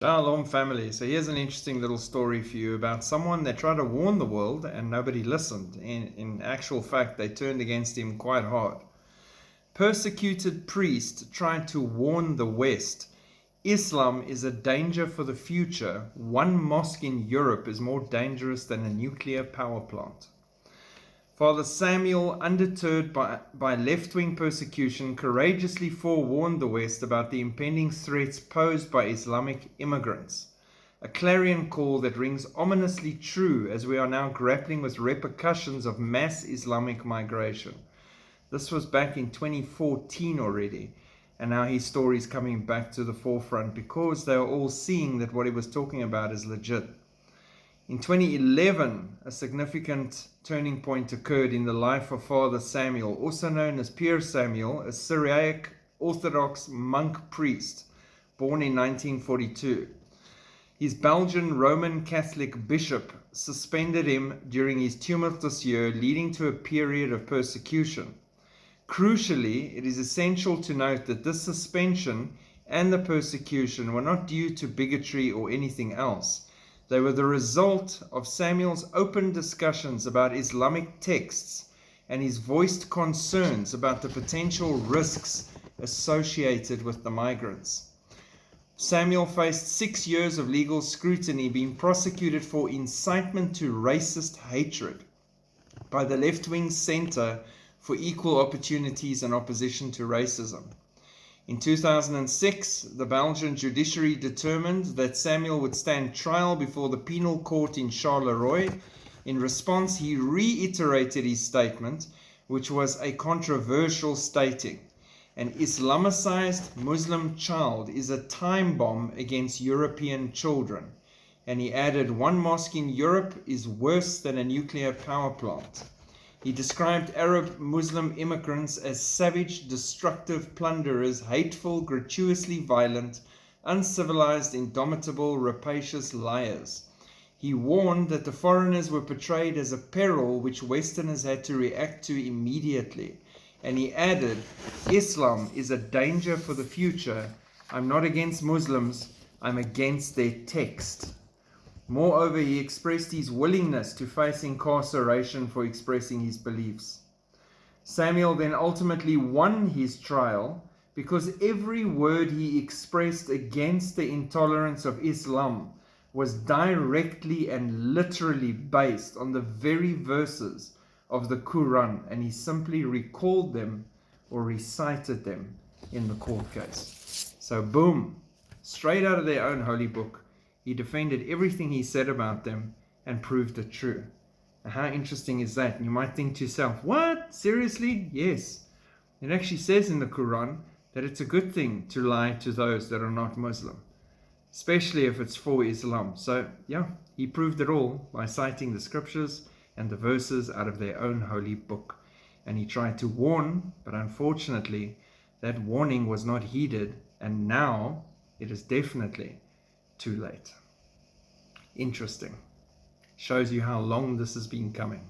Shalom family. So here's an interesting little story for you about someone that tried to warn the world and nobody listened. In actual fact, they turned against him quite hard. Persecuted Priest tried to warn the West. Islam is a danger for the future. One mosque in Europe is more dangerous than a nuclear power plant. Father Samuel, undeterred by left-wing persecution, courageously forewarned the West about the impending threats posed by Islamic immigrants. A clarion call that rings ominously true as we are now grappling with repercussions of mass Islamic migration. This was back in 2014 already, and now his story is coming back to the forefront because they are all seeing that what he was talking about is legit. In 2011, a significant turning point occurred in the life of Father Samuel, also known as Pierre Samuel, a Syriac Orthodox monk priest, born in 1942. His Belgian Roman Catholic bishop suspended him during his tumultuous year, leading to a period of persecution. Crucially, it is essential to note that this suspension and the persecution were not due to bigotry or anything else. They were the result of Samuel's open discussions about Islamic texts and his voiced concerns about the potential risks associated with the migrants. Samuel faced 6 years of legal scrutiny, being prosecuted for incitement to racist hatred by the left-wing Center for Equal Opportunities and Opposition to Racism. In 2006, the Belgian judiciary determined that Samuel would stand trial before the penal court in Charleroi. In response, he reiterated his statement, which was a controversial stating: an Islamicized Muslim child is a time bomb against European children. And he added, one mosque in Europe is worse than a nuclear power plant. He described Arab Muslim immigrants as savage, destructive plunderers, hateful, gratuitously violent, uncivilized, indomitable, rapacious liars. He warned that the foreigners were portrayed as a peril which Westerners had to react to immediately. And he added, Islam is a danger for the future. I'm not against Muslims, I'm against their text. Moreover, he expressed his willingness to face incarceration for expressing his beliefs. Samuel then ultimately won his trial because every word he expressed against the intolerance of Islam was directly and literally based on the very verses of the Quran, and he simply recalled them or recited them in the court case. So boom, straight out of their own holy book. He defended everything he said about them and proved it true. Now, how interesting is that? And you might think to yourself, what? Seriously? Yes. It actually says in the Quran that it's a good thing to lie to those that are not Muslim, especially if it's for Islam. So, yeah, he proved it all by citing the scriptures and the verses out of their own holy book. And he tried to warn, but unfortunately, that warning was not heeded, and now it is definitely too late. Interesting. Shows you how long this has been coming.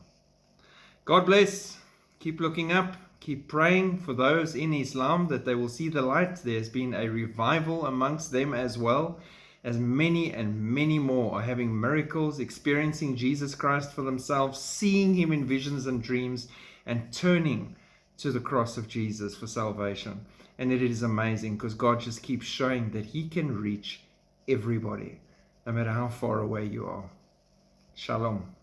God bless. Keep looking up. Keep praying for those in Islam that they will see the light. There's been a revival amongst them as well, as many and many more are having miracles, experiencing Jesus Christ for themselves, seeing him in visions and dreams, and turning to the cross of Jesus for salvation. And it is amazing because God just keeps showing that he can reach everybody, no matter how far away you are. Shalom.